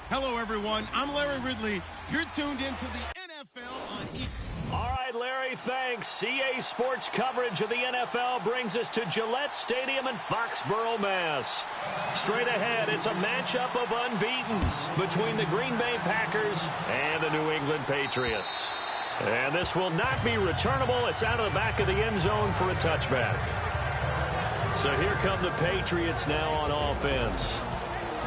Hello, everyone. I'm Larry Ridley. You're tuned into the NFL on All right, Larry, thanks. CA Sports coverage of the NFL brings us to Gillette Stadium in Foxborough, Mass. Straight ahead, it's a matchup of unbeatens between the Green Bay Packers and the New England Patriots. And this will not be returnable. It's out of the back of the end zone for a touchback. So here come the Patriots now on offense.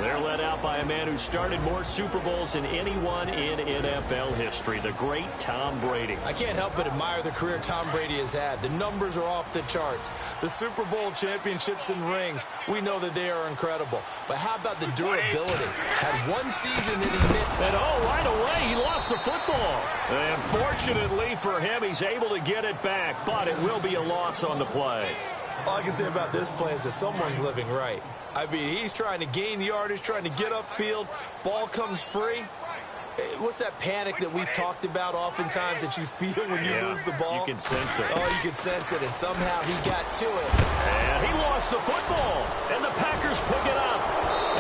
They're led out by a man who started more Super Bowls than anyone in NFL history, the great Tom Brady. I can't help but admire the career Tom Brady has had. The numbers are off the charts. The Super Bowl championships and rings, we know that they are incredible. But how about the durability? Had one season that he missed. And right away, he lost the football. And fortunately for him, he's able to get it back, but it will be a loss on the play. All I can say about this play is that someone's living right. I mean, he's trying to gain yardage, trying to get upfield. Ball comes free. What's that panic that we've talked about oftentimes that you feel when you lose the ball? You can sense it. Oh, you can sense it, and somehow he got to it. And he lost the football, and the Packers pick it up.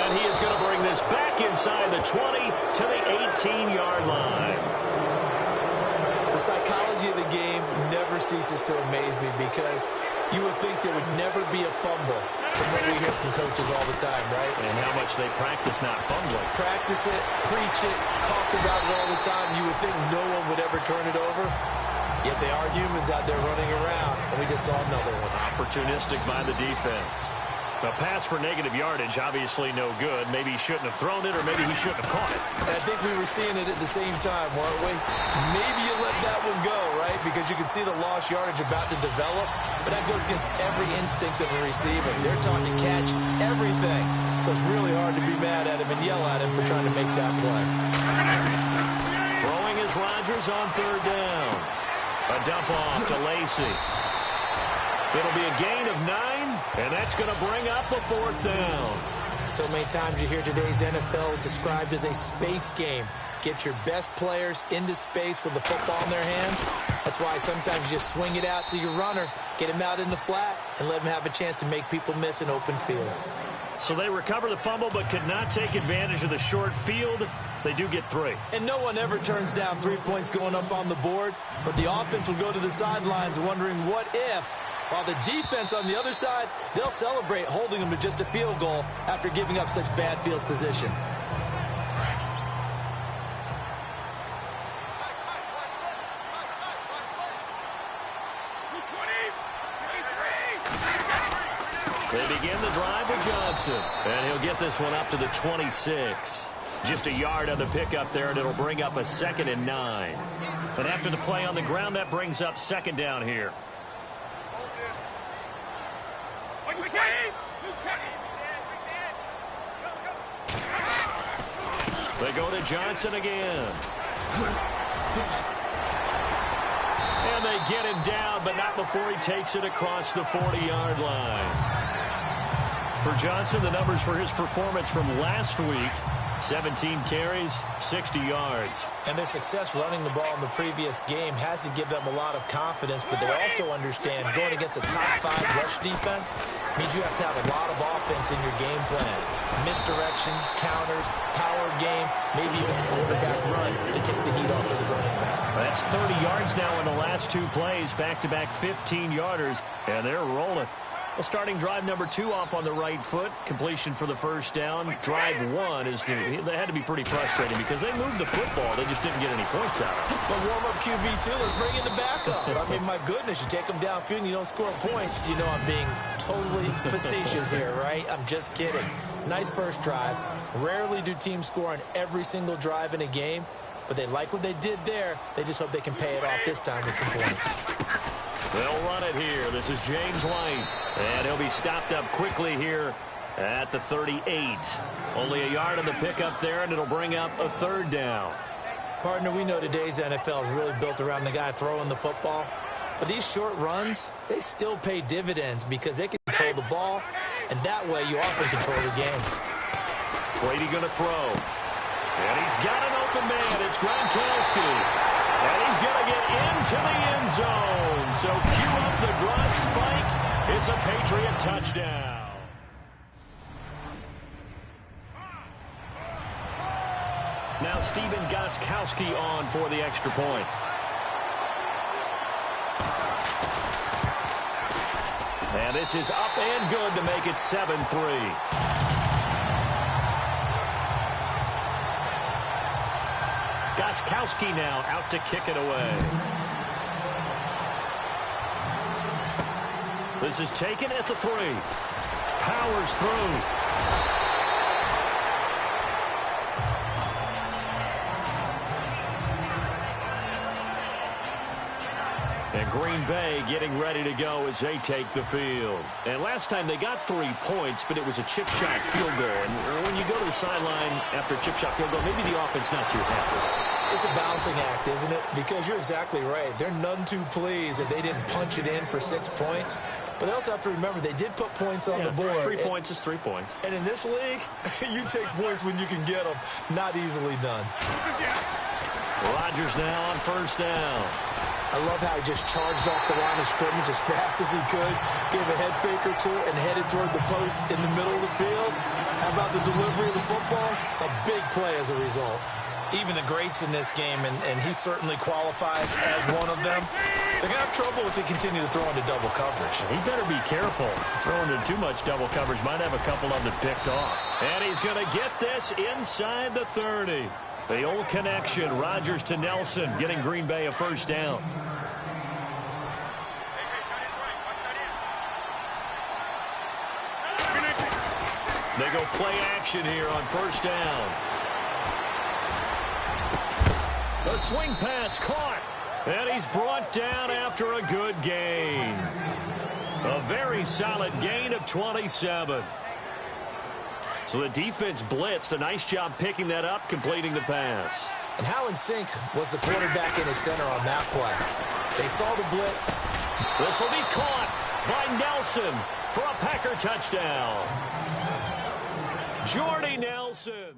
And he is going to bring this back inside the 20 to the 18-yard line. The psychology of the game never ceases to amaze me because you would think there would never be a fumble from what we hear from coaches all the time, right? And how much they practice not fumbling. Practice it, preach it, talk about it all the time. You would think no one would ever turn it over. Yet they are humans out there running around, and we just saw another one. Opportunistic by the defense. A pass for negative yardage, obviously no good. Maybe he shouldn't have thrown it, or maybe he shouldn't have caught it. And I think we were seeing it at the same time, weren't we? Maybe you let that one go, right? Because you can see the lost yardage about to develop. But that goes against every instinct of a receiver. They're taught to catch everything. So it's really hard to be mad at him and yell at him for trying to make that play. Throwing is Rodgers on third down. A dump off to Lacy. It'll be a gain of 9, and that's going to bring up the 4th down. So many times you hear today's NFL described as a space game. Get your best players into space with the football in their hands. That's why sometimes you just swing it out to your runner, get him out in the flat, and let him have a chance to make people miss an open field. So they recover the fumble but could not take advantage of the short field. They do get 3. And no one ever turns down 3 points going up on the board, but the offense will go to the sidelines wondering what if. While the defense on the other side, they'll celebrate holding them to just a field goal after giving up such bad field position. They begin the drive with Johnson, and he'll get this one up to the 26. Just a yard on the pickup there, and it'll bring up a 2nd and 9. But after the play on the ground, that brings up 2nd down here. They go to Johnson again. And they get him down, but not before he takes it across the 40-yard line. For Johnson, the numbers for his performance from last week: 17 carries, 60 yards. And their success running the ball in the previous game has to give them a lot of confidence, but they also understand going against a top 5 rush defense means you have to have a lot of offense in your game plan. Misdirection, counters, power game, maybe even some quarterback run to take the heat off of the running back. That's 30 yards now in the last 2 plays, back-to-back 15-yarders, and they're rolling. Well, starting drive number 2 off on the right foot. Completion for the first down. Drive 1 they had to be pretty frustrating because they moved the football. They just didn't get any points out of it. But warm-up QB2, let's bring in the backup. I mean, my goodness, you take them downfield and you don't score points. You know I'm being totally facetious here, right? I'm just kidding. Nice first drive. Rarely do teams score on every single drive in a game, but they like what they did there. They just hope they can pay it off this time with some points. They'll run it here. This is James White. And he'll be stopped up quickly here at the 38. Only a yard on the pickup there, and it'll bring up a 3rd down. Partner, we know today's NFL is really built around the guy throwing the football. But these short runs, they still pay dividends because they can control the ball, and that way you often control the game. Brady going to throw. And he's got an open man. It's Gronkowski. And he's going to get into the end zone. So cue up the Gronk spike. It's a Patriot touchdown. Steven Gostkowski on for the extra point. And this is up and good to make it 7-3. Gostkowski now out to kick it away. This is taken at the 3. Powers through. And Green Bay getting ready to go as they take the field. And last time they got 3 points, but it was a chip shot field goal. And when you go to the sideline after a chip shot field goal, maybe the offense not too happy. It's a balancing act, isn't it? Because you're exactly right. They're none too pleased that they didn't punch it in for 6 points. But they also have to remember they did put points on the board. 3 points is 3 points. And in this league, you take points when you can get them. Not easily done. Rodgers now on first down. I love how he just charged off the line of scrimmage as fast as he could, gave a head fake or two, and headed toward the post in the middle of the field. How about the delivery of the football? A big play as a result. Even the greats in this game, and he certainly qualifies as one of them, they're going to have trouble if they continue to throw into double coverage. He better be careful. Throwing into too much double coverage might have a couple of them picked off. And he's going to get this inside the 30. The old connection, Rodgers to Nelson, getting Green Bay a first down. They go play action here on first down. The swing pass caught. And he's brought down after a good gain. A very solid gain of 27. So the defense blitzed. A nice job picking that up, completing the pass. And how in sync was the quarterback in his center on that play? They saw the blitz. This will be caught by Nelson for a Packer touchdown. Jordy Nelson.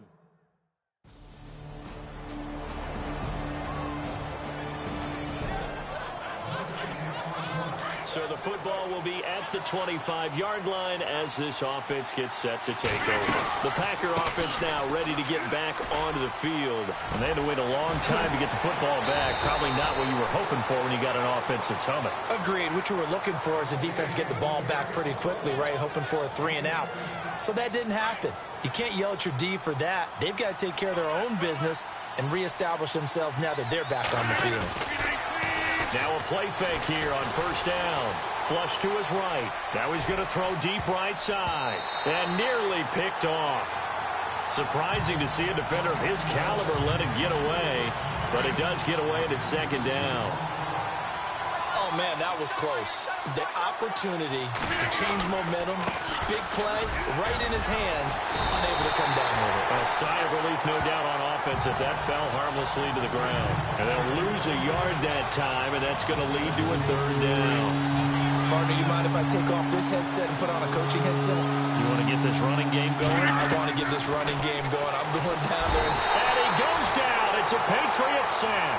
So the football will be at the 25-yard line as this offense gets set to take over. The Packer offense now ready to get back onto the field. And they had to wait a long time to get the football back. Probably not what you were hoping for when you got an offense that's humming. Agreed. What you were looking for is the defense get the ball back pretty quickly, right? Hoping for a 3 and out. So that didn't happen. You can't yell at your D for that. They've got to take care of their own business and reestablish themselves now that they're back on the field. Now a play fake here on first down. Flush to his right. Now he's going to throw deep right side. And nearly picked off. Surprising to see a defender of his caliber let it get away. But it does get away at its second down. Oh, man, that was close. The opportunity to change momentum, big play, right in his hands, unable to come down with it. A sigh of relief, no doubt, on offense that fell harmlessly to the ground. And they'll lose a yard that time, and that's going to lead to a third down. Partner, you mind if I take off this headset and put on a coaching headset? You want to get this running game going? I want to get this running game going. I'm going down there. And he goes down. It's a Patriot sack.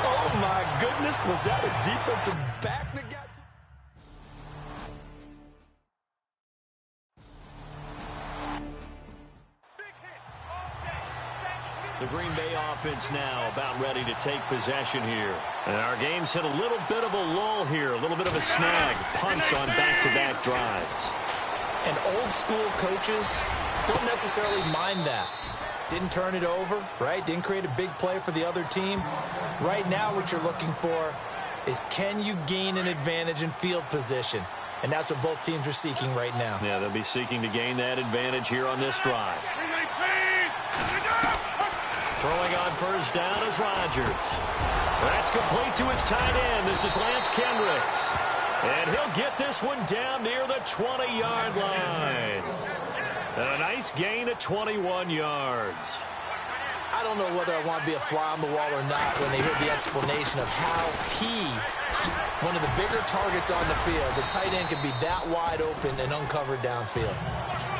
Oh, my goodness. Was that a defensive back that got to? The Green Bay offense now about ready to take possession here. And our game's hit a little bit of a lull here, a little bit of a snag. Punts on back-to-back drives. And old-school coaches don't necessarily mind that. Didn't turn it over, right? Didn't create a big play for the other team. Right now what you're looking for is can you gain an advantage in field position? And that's what both teams are seeking right now. Yeah, they'll be seeking to gain that advantage here on this drive. Throwing on first down is Rodgers. That's complete to his tight end. This is Lance Kendricks. And he'll get this one down near the 20-yard line. And a nice gain of 21 yards. I don't know whether I want to be a fly on the wall or not when they hear the explanation of how one of the bigger targets on the field, the tight end can be that wide open and uncovered downfield.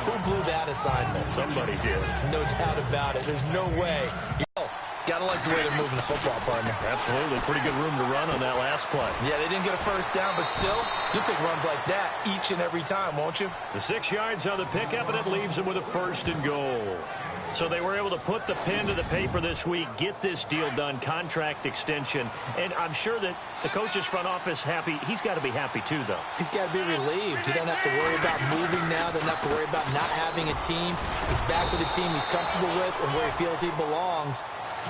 Who blew that assignment? Somebody did. No doubt about it. There's no way. Gotta like the way they're moving the football, partner. Absolutely. Pretty good room to run on that last play. Yeah, they didn't get a first down, but still, you'll take runs like that each and every time, won't you? The 6 yards on the pickup, and it leaves them with a first and goal. So they were able to put the pen to the paper this week, get this deal done, contract extension. And I'm sure that the coach's front office happy. He's got to be happy too, though. He's got to be relieved. He doesn't have to worry about moving now. Doesn't have to worry about not having a team. He's back with a team he's comfortable with and where he feels he belongs.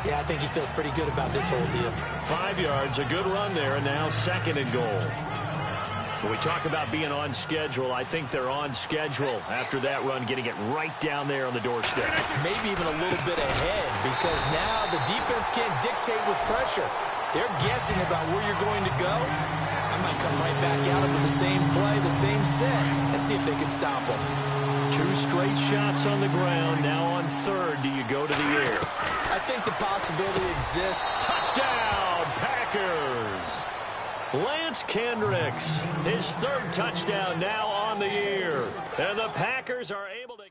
Yeah, I think he feels pretty good about this whole deal. 5 yards, a good run there, and now 2nd and goal. When we talk about being on schedule, I think they're on schedule after that run, getting it right down there on the doorstep. Maybe even a little bit ahead, because now the defense can't dictate with pressure. They're guessing about where you're going to go. I might come right back out with the same play, the same set, and see if they can stop them. 2 straight shots on the ground. Now on 3rd, do you go to the air? I think the possibility exists. Touchdown, Packers! Lance Kendricks, his 3rd touchdown now on the year. And the Packers are able to...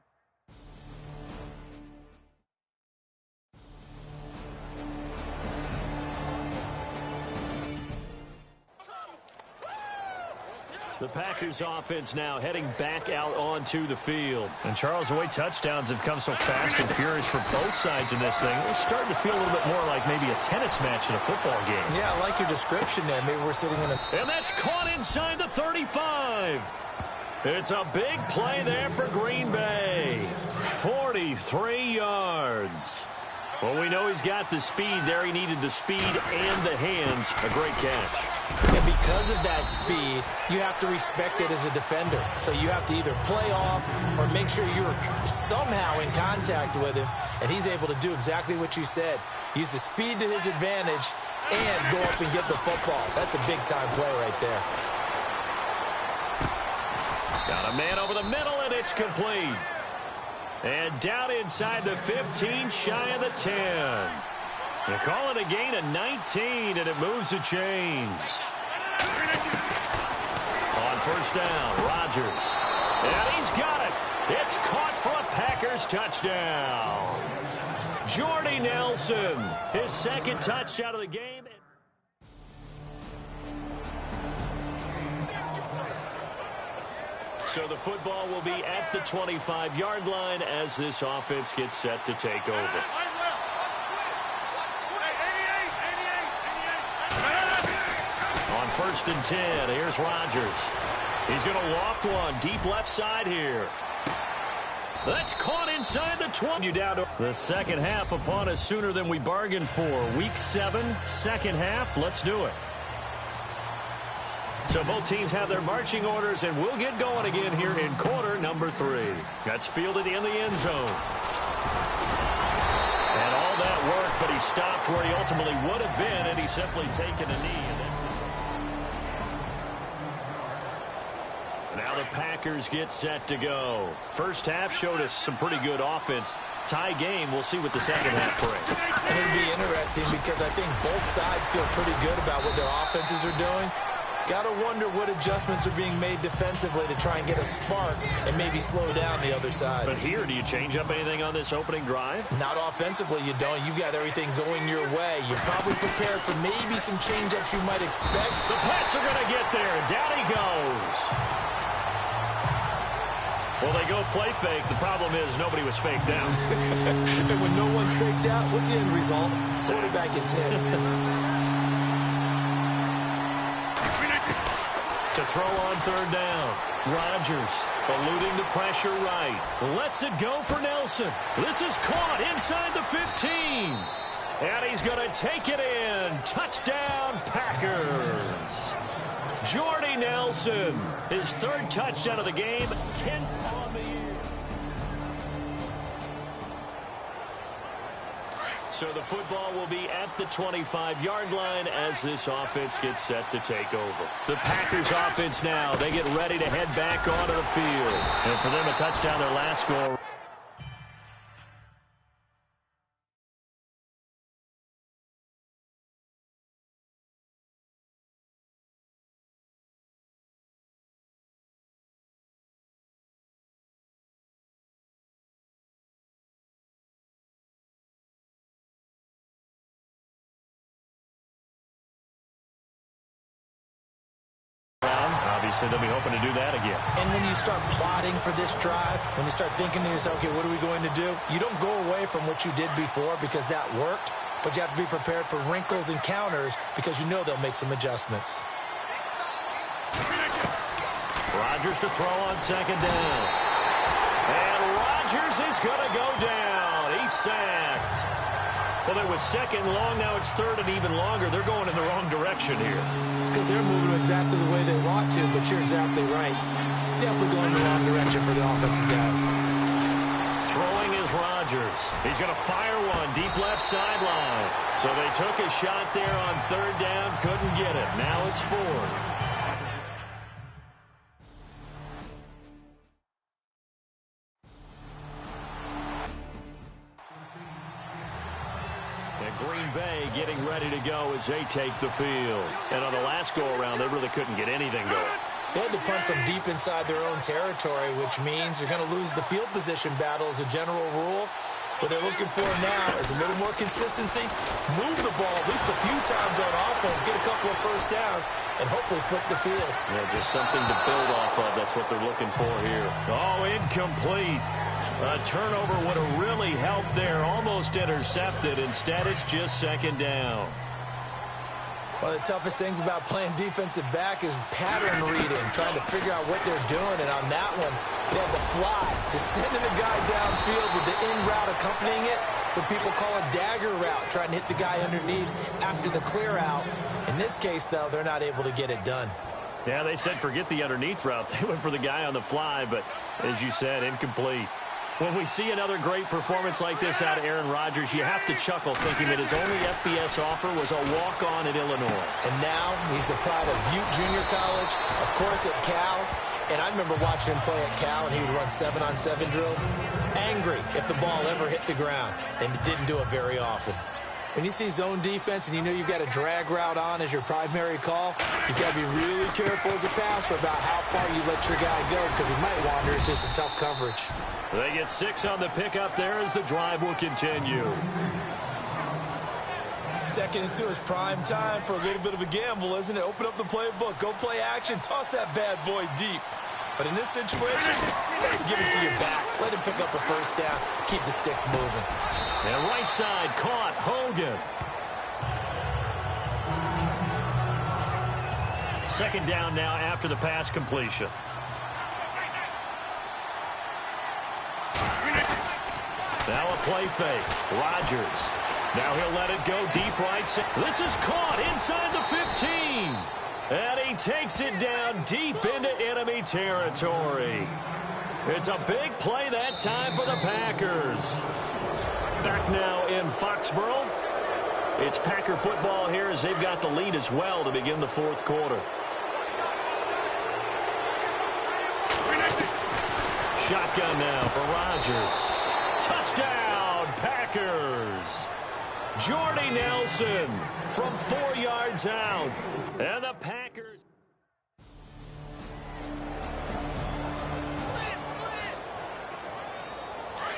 The Packers offense now heading back out onto the field. And Charles, the way touchdowns have come so fast and furious for both sides in this thing, it's starting to feel a little bit more like maybe a tennis match in a football game. Yeah, I like your description there. Maybe we're sitting in a... And that's caught inside the 35. It's a big play there for Green Bay. 43 yards. Well, we know he's got the speed there. He needed the speed and the hands. A great catch. And because of that speed, you have to respect it as a defender. So you have to either play off or make sure you're somehow in contact with him. And he's able to do exactly what you said. Use the speed to his advantage and go up and get the football. That's a big-time play right there. Got a man over the middle, and it's complete. And down inside the 15, shy of the 10. They call it a gain of 19, and it moves the chains. On 1st down, Rodgers. And he's got it. It's caught for a Packers touchdown. Jordy Nelson, his 2nd touchdown of the game. So the football will be at the 25-yard line as this offense gets set to take over. On 1st and 10, here's Rodgers. He's going to loft one deep left side here. That's caught inside the 20. You down to the 2nd half upon us sooner than we bargained for. Week 7, 2nd half. Let's do it. So both teams have their marching orders, and we'll get going again here in quarter number 3. That's fielded in the end zone. And all that work, but he stopped where he ultimately would have been, and he's simply taken a knee. And that's the... Now the Packers get set to go. First half showed us some pretty good offense. Tie game. We'll see what the 2nd half brings. And it'll be interesting because I think both sides feel pretty good about what their offenses are doing. Got to wonder what adjustments are being made defensively to try and get a spark and maybe slow down the other side. But here, do you change up anything on this opening drive? Not offensively, you don't. You got everything going your way. You're probably prepared for maybe some change-ups you might expect. The Pats are going to get there, and down he goes. Well, they go play fake. The problem is nobody was faked out. And when no one's faked out, what's the end result? Quarterback gets hit. To throw on 3rd down. Rodgers eluding the pressure right. Lets it go for Nelson. This is caught inside the 15. And he's going to take it in. Touchdown, Packers. Jordy Nelson, his 3rd touchdown of the game, 10th on the year. So the football will be at the 25-yard line as this offense gets set to take over. The Packers offense now, they get ready to head back onto the field. And for them, a touchdown, their last goal. obviously they'll be hoping to do that again. And when you start plotting for this drive, when you start thinking to yourself, okay, what are we going to do? You don't go away from what you did before because that worked, but you have to be prepared for wrinkles and counters because you know they'll make some adjustments. Rodgers to throw on second down. And Rodgers is going to go down. He's sacked. Well, it was second long. Now it's third and even longer. They're going in the wrong direction here. Because they're moving exactly the way they want to, but you're exactly right. Definitely going in the wrong direction for the offensive guys. Throwing is Rodgers. He's going to fire one deep left sideline. So they took a shot there on third down, couldn't get it. Now it's fourth. Green Bay getting ready to go as they take the field. And on the last go-around, they really couldn't get anything going. They had to punt from deep inside their own territory, which means you're going to lose the field position battle as a general rule. What they're looking for now is a little more consistency, move the ball at least a few times on offense, get a couple of first downs, and hopefully flip the field. Yeah, just something to build off of. That's what they're looking for here. Oh, incomplete. A turnover would have really helped there. Almost intercepted. Instead, it's just second down. One of the toughest things about playing defensive back is pattern reading, trying to figure out what they're doing. And on that one, they had the fly, just sending a guy downfield with the in route accompanying it, what people call a dagger route, trying to hit the guy underneath after the clear out. In this case, though, they're not able to get it done. Yeah, they said forget the underneath route. They went for the guy on the fly, but as you said, incomplete. When we see another great performance like this out of Aaron Rodgers, you have to chuckle thinking that his only FBS offer was a walk-on at Illinois. And now he's the pride of Butte Junior College, of course at Cal. And I remember watching him play at Cal, and he would run 7-on-7 drills. Angry if the ball ever hit the ground, and didn't do it very often. When you see zone defense and you know you've got a drag route on as your primary call, you've got to be really careful as a passer about how far you let your guy go because he might wander into some tough coverage. They get 6 on the pickup there as the drive will continue. 2nd and 2 is prime time for a little bit of a gamble, isn't it? Open up the playbook, go play action, toss that bad boy deep. But in this situation, give it to your back. Let him pick up a first down. Keep the sticks moving. And right side caught Hogan. 2nd down now after the pass completion. Now a play fake. Rodgers. Now he'll let it go deep right side. This is caught inside the 15. And he takes it down deep into enemy territory. It's a big play that time for the Packers. Back now in Foxborough. It's Packer football here as they've got the lead as well to begin the 4th quarter. Shotgun now for Rodgers. Touchdown, Packers. Jordy Nelson from 4 yards out. And the Packers.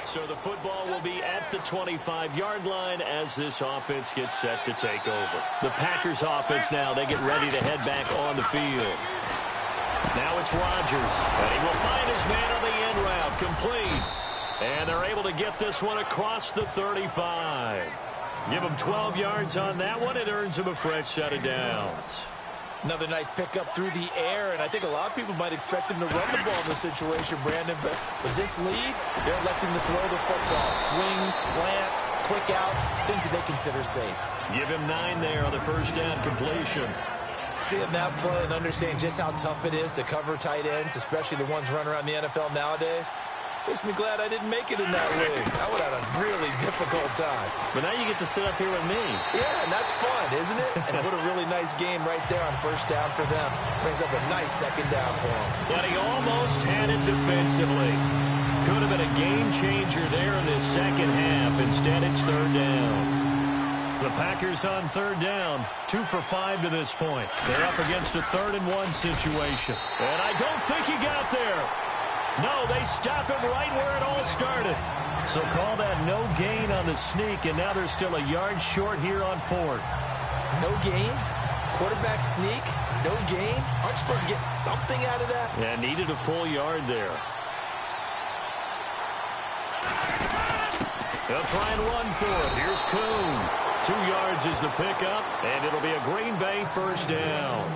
So the football will be at the 25-yard line as this offense gets set to take over. The Packers offense now, they get ready to head back on the field. Now it's Rodgers, and he will find his man on the end route, complete. And they're able to get this one across the 35. Give him 12 yards on that one. It earns him a fresh set of downs. Another nice pickup through the air, and I think a lot of people might expect him to run the ball in this situation, Brandon, but with this lead, they're electing to throw the football. Swings, slants, quick outs, things that they consider safe. Give him 9 there on the first down completion. Seeing that play and understanding just how tough it is to cover tight ends, especially the ones running around the NFL nowadays, makes me glad I didn't make it in that league. I would have had a really difficult time. But now you get to sit up here with me. Yeah, and that's fun, isn't it? And what a really nice game right there on first down for them. Brings up a nice second down for them. But he almost had it defensively. Could have been a game changer there in this second half. Instead, it's 3rd down. The Packers on 3rd down, 2 for 5 to this point. They're up against a 3rd and 1 situation. And I don't think he got there. No, they stop him right where it all started. So call that no gain on the sneak, and now they're still a yard short here on 4th. No gain? Quarterback sneak, no gain. Aren't you supposed to get something out of that? Yeah, needed a full yard there. They'll try and run for it. Here's Kuhn. 2 yards is the pickup, and it'll be a Green Bay first down.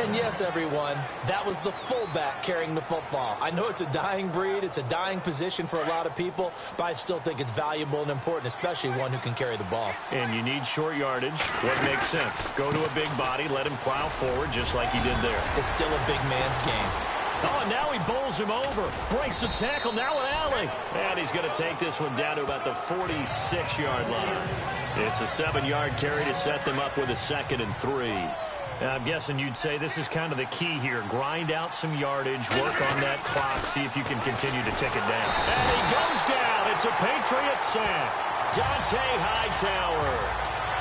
And yes, everyone, that was the fullback carrying the football. I know it's a dying breed. It's a dying position for a lot of people, but I still think it's valuable and important, especially one who can carry the ball. And you need short yardage. What makes sense? Go to a big body, let him plow forward just like he did there. It's still a big man's game. Oh, and now he bowls him over. Breaks the tackle. Now an alley. And he's going to take this one down to about the 46-yard line. It's a 7-yard carry to set them up with a 2nd and 3. I'm guessing you'd say this is kind of the key here. Grind out some yardage, work on that clock, see if you can continue to tick it down. And he goes down. It's a Patriot sack. Dante Hightower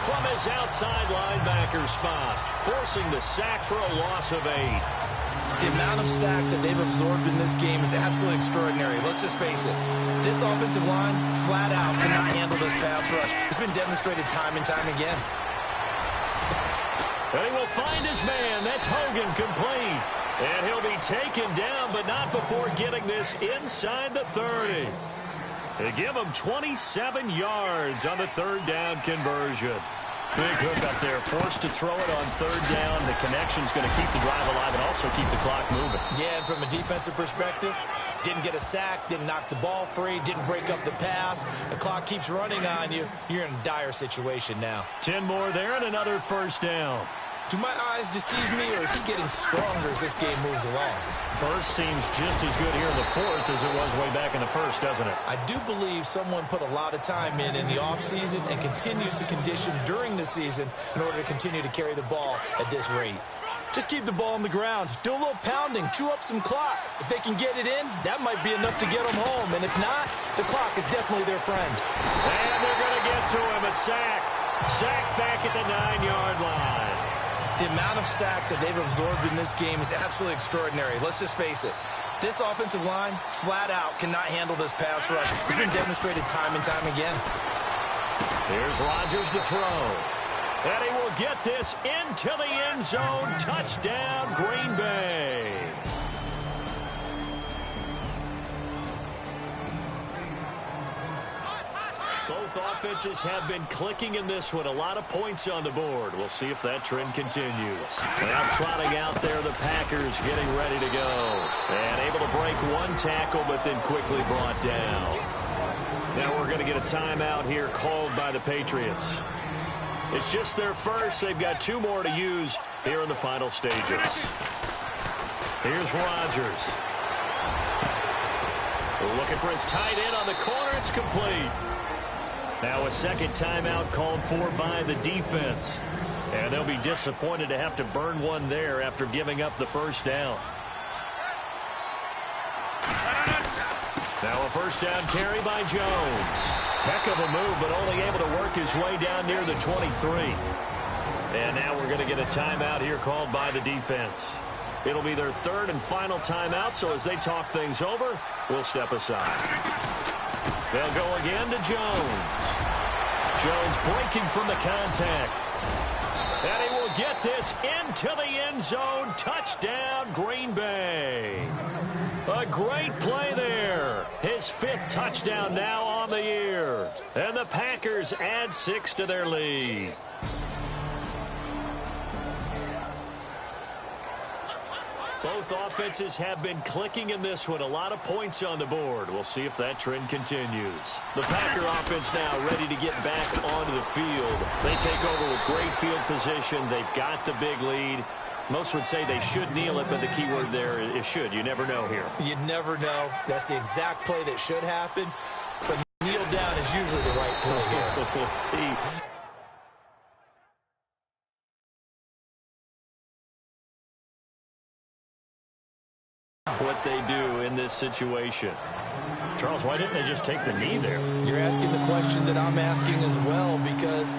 from his outside linebacker spot, forcing the sack for a loss of 8. The amount of sacks that they've absorbed in this game is absolutely extraordinary. Let's just face it. This offensive line, flat out, cannot handle this pass rush. It's been demonstrated time and time again. And he will find his man. That's Hogan, complete. And he'll be taken down, but not before getting this inside the 30. They give him 27 yards on the 3rd down conversion. Big hook up there, forced to throw it on 3rd down. The connection's going to keep the drive alive and also keep the clock moving. Yeah, and from a defensive perspective, didn't get a sack, didn't knock the ball free, didn't break up the pass. The clock keeps running on you. You're in a dire situation now. 10 more there and another first down. Do my eyes deceive me, or is he getting stronger as this game moves along? Burst seems just as good here in the 4th as it was way back in the 1st, doesn't it? I do believe someone put a lot of time in the offseason and continues to condition during the season in order to continue to carry the ball at this rate. Just keep the ball on the ground. Do a little pounding. Chew up some clock. If they can get it in, that might be enough to get them home. And if not, the clock is definitely their friend. And they're going to get to him. A sack. Sack back at the 9-yard line. The amount of sacks that they've absorbed in this game is absolutely extraordinary. Let's just face it. This offensive line, flat out, cannot handle this pass rush. It's been demonstrated time and time again. Here's Rodgers to throw. And he will get this into the end zone. Touchdown, Green Bay. Both offenses have been clicking in this one. A lot of points on the board. We'll see if that trend continues. Now trotting out there, the Packers getting ready to go. And able to break one tackle, but then quickly brought down. Now we're going to get a timeout here called by the Patriots. It's just their first. They've got 2 more to use here in the final stages. Here's Rodgers. Looking for his tight end on the corner. It's complete. Now a second timeout called for by the defense. And they'll be disappointed to have to burn one there after giving up the first down. Now a first down carry by Jones. Heck of a move, but only able to work his way down near the 23. And now we're going to get a timeout here called by the defense. It'll be their 3rd and final timeout, so as they talk things over, we'll step aside. They'll go again to Jones. Jones breaking from the contact. And he will get this into the end zone. Touchdown, Green Bay. A great play there. His 5th touchdown now on the year. And the Packers add 6 to their lead. Both offenses have been clicking in this one. A lot of points on the board. We'll see if that trend continues. The Packer offense now ready to get back onto the field. They take over with great field position. They've got the big lead. Most would say they should kneel it, but the key word there is should. You never know here. You never know. That's the exact play that should happen. But kneel down is usually the right play here. We'll see. What they do in this situation. Charles, why didn't they just take the knee there? You're asking the question that I'm asking as well, because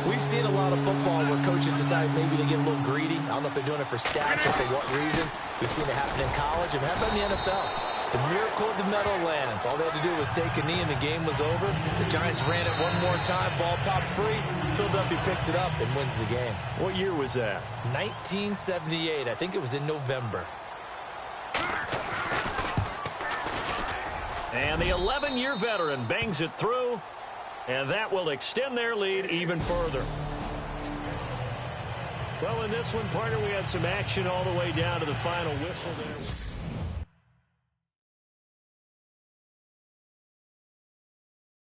we've seen a lot of football where coaches decide maybe they get a little greedy. I don't know if they're doing it for stats or for what reason. We've seen it happen in college and how about in the NFL? The miracle of the Meadowlands. All they had to do was take a knee and the game was over. The Giants ran it one more time. Ball popped free. Philadelphia picks it up and wins the game. What year was that? 1978. I think it was in November. And the 11-year veteran bangs it through, and that will extend their lead even further. Well, in this one, partner, we had some action all the way down to the final whistle there.